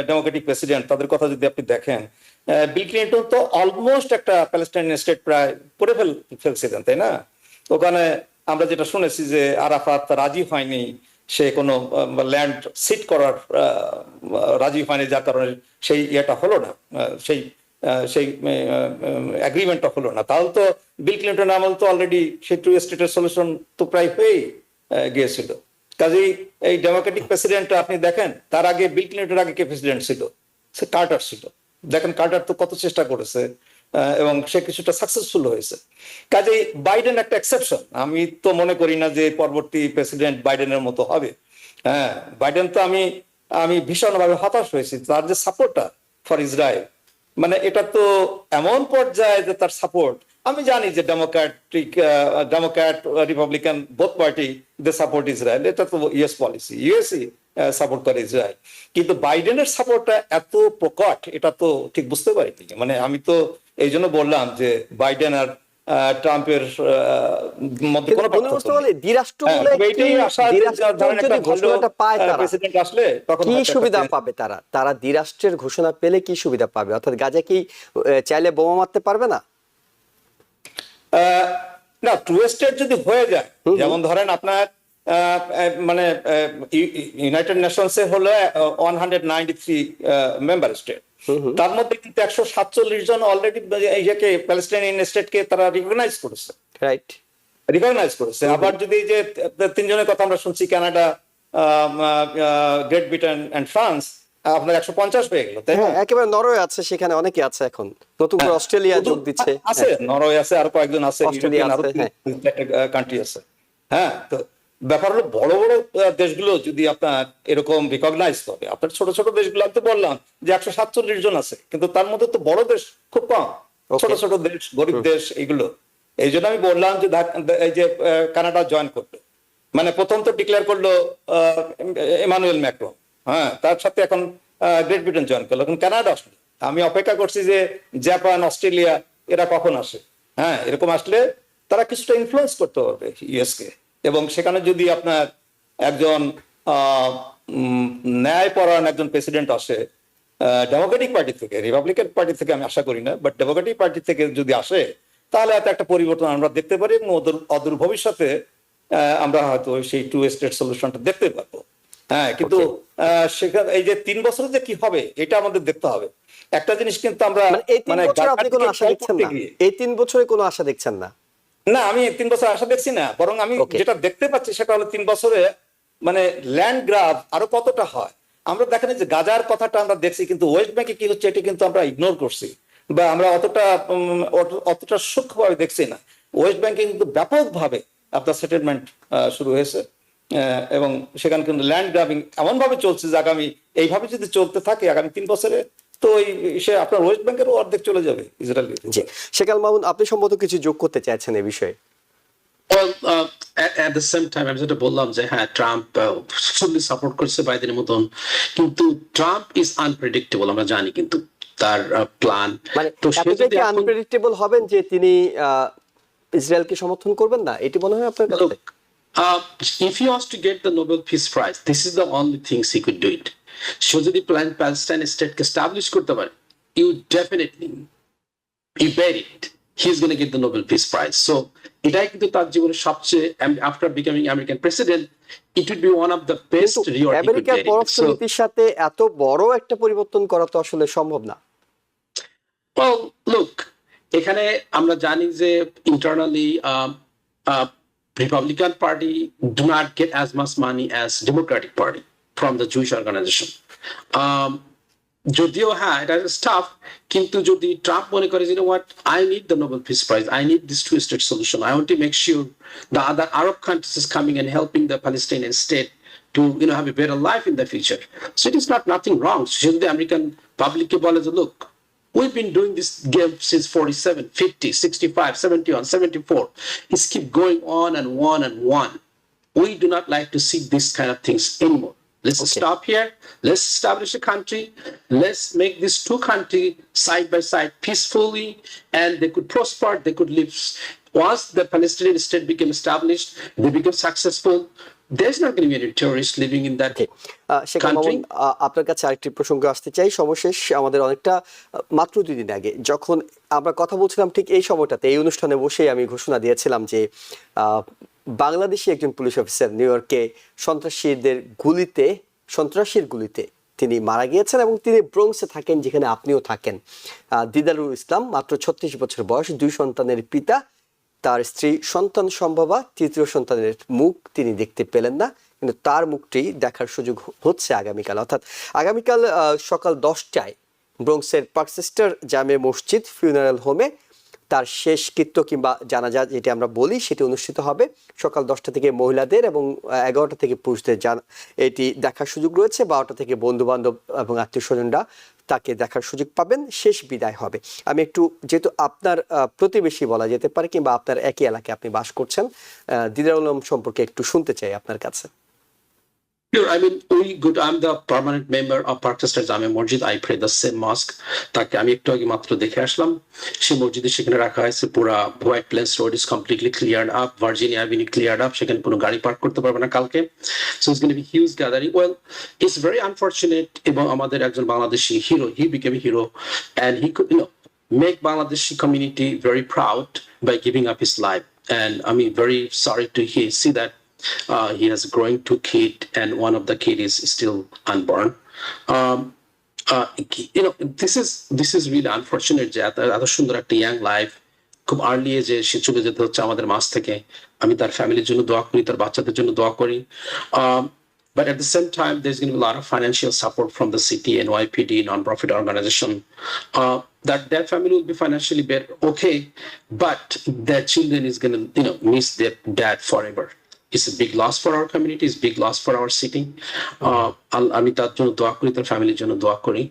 ডেমোক্রেটিক প্রেসিডেন্ট তাদের কথা যদি আপনি দেখেন, বিল ক্লিন্টন তো অলমোস্ট একটা প্যালেস্টাইনিয়ান স্টেট প্রায় করে ফেলছিলেন, তাই না? ওখানে আমরা যেটা শুনেছি যে আরাফাত রাজি হয়নি, সে কোনো ল্যান্ড সিট করার রাজি হয়নি, যার কারণে সেই ইয়েটা হলো না, সেই এগ্রিমেন্টটা হলো না। তাহলে তো বিল ক্লিন্টন আমল তো অলরেডি সেই 2 স্টেটের সলিউশন তো প্রায় হয়েই গিয়েছিল। কাজেই এই ডেমোক্রেটিক প্রেসিডেন্ট আপনি দেখেন, তার আগে বিল ক্লিন্টনের আগে কে প্রেসিডেন্ট ছিল? সে কার্টার ছিল। দেখেন কার্টার তো কত চেষ্টা করেছে এবং সে কিছুটা সাকসেসফুল হয়েছে। কাজেই বাইডেন একটা এক্সেপশন। আমি তো মনে করি না যে পরবর্তী প্রেসিডেন্ট বাইডেনের মতো হবে। হ্যাঁ, বাইডেন তো আমি ভীষণভাবে হতাশ হয়েছি। তার যে সাপোর্টটা ফর ইসরায়েল, মানে এটা তো এমন পর্যায়ে যে তার সাপোর্ট, আমি জানি যে Democrat Republican both party they support Israel, এটা তো ইউএস পলিসি, ইউএসই সাপোর্ট করে ইসরায়েল, কিন্তু বাইডেনের সাপোর্টটা এত প্রকট এটা তো ঠিক বুঝতে পারিনি। মানে আমি তো এই জন্য বললাম যে বাইডেন আর ট্রাম্পের মধ্যে কোনো সুবিধা পাবে তারা? তারা দ্বিরাষ্ট্রের ঘোষণা পেলে কি সুবিধা পাবে? অর্থাৎ গাজা কি চাইলে বোমা মারতে পারবে না? না, 2 স্টেট যদি হয়ে যায়, যেমন ধরেন আপনার মানে ইউনাইটেড নেশনস এর হলো 193 মেম্বার স্টেট, তার মধ্যে কিন্তু 147 জন অলরেডি এইটাকে প্যালেস্টাইনিয়ান স্টেটকে তারা রিকগনাইজ করেছে। রাইট, রিকগনাইজ করেছে। আবার যদি যে 3 জনের কথা আমরা শুনছি, Canada, Great Britain and France, আপনার 150 হয়ে গেল, তাই না? একেবারে নরওয়ে আছে, সেখানে অনেকে আছে, এখন নতুন করে অস্ট্রেলিয়া যোগ দিচ্ছে, আছে নরওয়ে আছে, আর কয়েকজন আছে, ইউরোপিয়ান আরো 3 কান্ট্রি আছে। হ্যাঁ, তো ব্যাপার হলো বড় বড় দেশগুলো যদি আপনার এরকম রিকগনাইজ হবে, আপনার ছোট ছোট দেশগুলো আমি তো বললাম যে 147 জন আছে, কিন্তু তার মধ্যে তো বড় দেশ খুব কম, ছোট ছোট দেশ, গরিব দেশ এইগুলো। এই জন্য আমি বললাম যে এই যে কানাডা জয়েন করলো, মানে প্রথম তো ডিক্লেয়ার করলো ইমানুয়েল ম্যাক্রন, হ্যাঁ, তার সাথে এখন গ্রেট ব্রিটেন জয়েন করলো, এখন কানাডা আসলো। আমি অপেক্ষা করছি যে জাপান, অস্ট্রেলিয়া এরা কখন আসে। হ্যাঁ, এরকম আসলে তারা কিছুটা ইনফ্লুয়েন্স করতে পারবে ইউএস কে, এবং সেখানে যদি আপনার একজন ন্যায়পরায়ণ একজন প্রেসিডেন্ট আসে ডেমোক্রেটিক পার্টি থেকে, রিপাবলিকান পার্টি থেকে আমি আশা করি না, বাট ডেমোক্রেটিক পার্টি থেকে যদি আসে তাহলে এত একটা পরিবর্তন আমরা দেখতে পারি, এবং অদূর ভবিষ্যতে আমরা হয়তো সেই টু স্টেট সলিউশনটা দেখতে পারবো। হ্যাঁ, কিন্তু সেখানে এই যে 3 বছরে যে কি হবে এটা আমাদের দেখতে হবে। একটা জিনিস কিন্তু আমরা মানে এই 3 বছর আপনি কোনো আশা দেখছেন না, এই 3 বছরে কোনো আশা দেখছেন না? না, আমি 3 বছর আশা দেখছি না, বরং আমি যেটা দেখতে পাচ্ছি সেটা হলো 3 বছরে মানে ল্যান্ড গ্রাব আরো কতটা হয়। আমরা দেখেন যে গাজার কথাটা আমরা দেখছি, কিন্তু ওয়েস্ট ব্যাংকে কি হচ্ছে এটা কিন্তু আমরা ইগনোর করছি, বা আমরা অতটা সূক্ষ্মভাবে দেখছি না। ওয়েস্ট ব্যাংকে কিন্তু ব্যাপকভাবে আপনার সেটেলমেন্ট শুরু হয়েছে, এবং সেখানে কিন্তু ল্যান্ড গ্রাবিং এমন ভাবে চলছে যে আগামী এইভাবে যদি চলতে থাকে আগামী 3 বছরে তো সে আপনার ওয়েস্ট ব্যাংকেরও অর্ধেক চলে যাবে ইসরায়েল। জি, শেখ আল মামুন, আপনি সম্ভবত কিছু যোগ করতে চাইছেন এই বিষয়ে। Well, at the same time, আমি যেটা বললাম যে হ্যাঁ, ট্রাম্প ফুললি সাপোর্ট করছে বাইডেনের মতন, কিন্তু ট্রাম্প ইজ আনপ্রেডিক্টেবল, আমরা জানি কিন্তু তার প্ল্যান। মানে এতটাই কি আনপ্রেডিক্টেবল হবেন যে তিনি ইসরায়েলকে সমর্থন করবেন না, এটি মনে হয় আপনার কাছে? If he wants to get the Nobel Peace Prize, this is the only things he could do it. সে যদি প্যালেস্টাইন স্টেটকে এস্টাবলিশ করতে পারে, you definitely, you bet it, he's going to get the Nobel Peace Prize. So এটাই কিন্তু তার জীবনের সবচেয়ে, after becoming American president, it would be one of the best reward he could আমেরিকার get. পররাষ্ট্রনীতির সাথে এত বড় একটা পরিবর্তন করা তো আসলে সম্ভব না। Well, look, এখানে আমরা জানি যে internally Republican Party do not get as much money as Democratic Party from the Jewish organization. যদিও হ্যাঁ, এটা tough, কিন্তু যদি ট্রাম্প মনে করে, you know what, I need the Nobel Peace Prize, I need this two-state solution, I want to make sure the other Arab countries is coming and helping the Palestinian state to have a better life in the future. So it is not nothing wrong. So the American public bole, look, we've been doing this game since 47, 50, 65, 71, 74. It's keep going on and on and on. We do not like to see this kind of things anymore. Let's stop here. Let's establish a country. Let's make these two countries side by side peacefully, and they could prosper. They could live. Once the Palestinian state became established, they became successful. There's not going to be any terrorists living in that country. আপনার কাছে আরেকটি প্রসঙ্গ আসতে চাই, সর্বশেষ আমাদের অনেকটা মাত্র 2 দিন আগে যখন আমরা কথা বলছিলাম, ঠিক এই সময়টাতে এই অনুষ্ঠানে বসেই আমি ঘোষণা দিয়েছিলাম যে বাংলাদেশি একজন পুলিশ অফিসার নিউ ইয়র্কে সন্ত্রাসীর গুলিতে তিনি মারা গিয়েছেন, এবং তিনি ব্রোঙ্কসে থাকেন, যেখানে আপনিও থাকেন। দিদারুল ইসলাম, মাত্র 36 বছর বয়স, 2 সন্তানের পিতা। তার স্ত্রী সন্তান সম্ভবা, 3য় সন্তানের মুখ তিনি দেখতে পেলেন না, কিন্তু তার মুখটি দেখার সুযোগ হচ্ছে আগামীকাল, অর্থাৎ আগামীকাল সকাল 10টায় ব্রোঙ্কসের পার্কচেস্টার জামে মসজিদ ফিউনারাল হোমে তার শেষকৃত্য কিংবা জানাজা যেটি আমরা বলি সেটি অনুষ্ঠিত হবে। সকাল 10টা থেকে মহিলাদের এবং 11টা থেকে পুরুষদের এটি দেখার সুযোগ রয়েছে। 12টা থেকে বন্ধু বান্ধব এবং আত্মীয় স্বজনরা তাকে দেখার সুযোগ পাবেন। শেষ বিদায় হবে। আমি একটু, যেহেতু আপনার প্রতিবেশী বলা যেতে পারে কিংবা আপনার একই এলাকায় আপনি বাস করছেন, দিদারুল আলম সম্পর্কে একটু শুনতে চাই আপনার কাছে। Sure, I mean, I'm the permanent member of Parkchester Jame Masjid. I pray the same mosque. তাকে আমি একটু আগে মাত্র দেখে আসলাম। সেই মসজিদে সেখানে রাখা হয়েছে পুরা White Plains road is completely cleared up, Virginia avenue cleared up, সেখানে কোনো গাড়ি পার্ক করতে পারবে না কালকে। So it's going to be huge gathering. Well, it's very unfortunate, এবং আমাদের একজন Bangladeshi hero, he became a hero, and he could make Bangladeshi community very proud by giving up his life. And I'm very sorry to see that he has growing 2 kids, and one of the kid is still unborn. This is really unfortunate যে এত সুন্দর একটা young life খুব early এজে সে চলে যেতে হচ্ছে আমাদের মাঝ থেকে। আমি তার ফ্যামিলির জন্য দোয়া করি, তার বাচ্চাদের জন্য দোয়া করি। But at the same time, there's going to be a lot of financial support from the city, NYPD, non-profit organization, that their family will be financially better, okay, but their children is going to, miss their dad forever. It's a big loss for our community, it's a big loss for our city. আমি তার জন্য দোয়া করি, তার ফ্যামিলির জন্য দোয়া করি।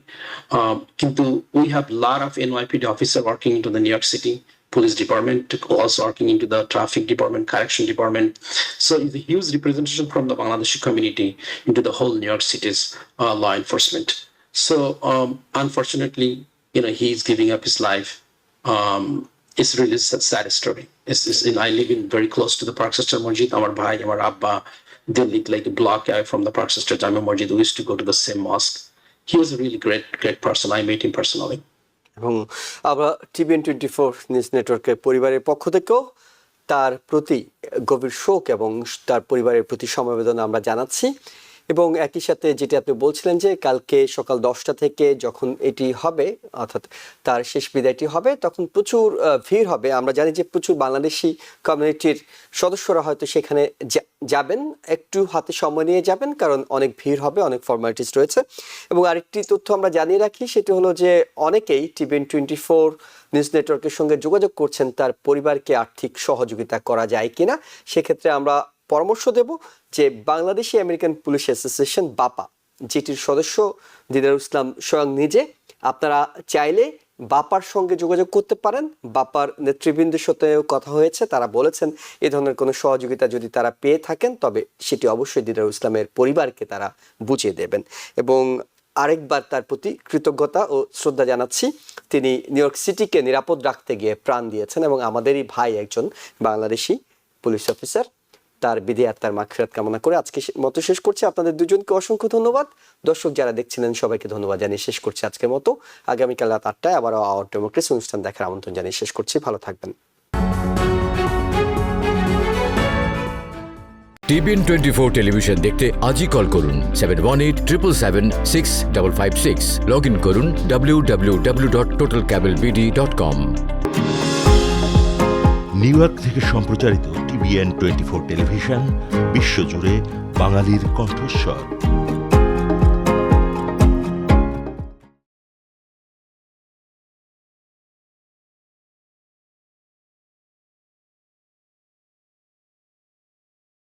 কিন্তু we have a lot of NYPD officers working into the New York City police department, also working into the traffic department, correction department. So it's a huge representation from the Bangladeshi community into the whole New York City's law enforcement. So unfortunately, he's giving up his life. It's really a sad story. I live in very close to the Park Sister Masjid. Amar bhai, amar abba, they live like a block away from the Park Sister Jama Masjid. We used to go to the same mosque. He was a really great person. I met him personally. এবং আমরা TVN24 news নেটওয়ার্কের পরিবারের পক্ষ থেকেও তার প্রতি গভীর শোক এবং তার পরিবারের প্রতি সমবেদনা আমরা জানাচ্ছি। এবং একই সাথে যেটি আপনি বলছিলেন যে কালকে সকাল 10টা থেকে যখন এটি হবে, অর্থাৎ তার শেষ বিদায়টি হবে, তখন প্রচুর ভিড় হবে। আমরা জানি যে প্রচুর বাংলাদেশি কমিউনিটির সদস্যরা হয়তো সেখানে যাবেন, একটু হাতে সময় নিয়ে যাবেন, কারণ অনেক ভিড় হবে, অনেক ফর্মালিটিস রয়েছে। এবং আরেকটি তথ্য আমরা জানিয়ে রাখি, সেটি হলো যে অনেকেই TVN24 নিউজ নেটওয়ার্কের সঙ্গে যোগাযোগ করছেন তার পরিবারকে আর্থিক সহযোগিতা করা যায় কিনা। সেক্ষেত্রে আমরা পরামর্শ দেব যে বাংলাদেশি আমেরিকান পুলিশ অ্যাসোসিয়েশন বাপা, যেটির সদস্য দিদারুল ইসলাম স্বয়ং নিজে, আপনারা চাইলে বাপার সঙ্গে যোগাযোগ করতে পারেন। বাপার নেতৃবৃন্দের সাথেও কথা হয়েছে, তারা বলেছেন এই ধরনের কোনো সহযোগিতা যদি তারা পেয়ে থাকেন তবে সেটি অবশ্যই দিদারুল ইসলামের পরিবারকে তারা বুঝিয়ে দেবেন। এবং আরেকবার তার প্রতি কৃতজ্ঞতা ও শ্রদ্ধা জানাচ্ছি। তিনি নিউ ইয়র্ক সিটিকে নিরাপদ রাখতে গিয়ে প্রাণ দিয়েছেন এবং আমাদেরই ভাই একজন বাংলাদেশি পুলিশ অফিসার। তার বিধি আত্মার মাগফিরাত কামনা করে আজকে মতো শেষ করছি। আপনাদের দুজনকে অসংখ্য ধন্যবাদ। দর্শক যারা দেখছিলেন সবাইকে ধন্যবাদ জানিয়ে শেষ করছি আজকের মতো। আগামীকাল রাত 8টায় আবারও আওয়ার ডেমোক্রেসি অনুষ্ঠান দেখার আমন্ত্রণ জানিয়ে শেষ করছি। ভালো থাকবেন। TVN24 টেলিভিশন দেখতে আজই কল করুন 7187776556। লগ ইন করুন www.totalcablebd.com। নিউ ইয়র্ক থেকে সম্প্রচারিত TVN24 টেলিভিশন বিশ্বজুড়ে বাঙালির কণ্ঠস্বর।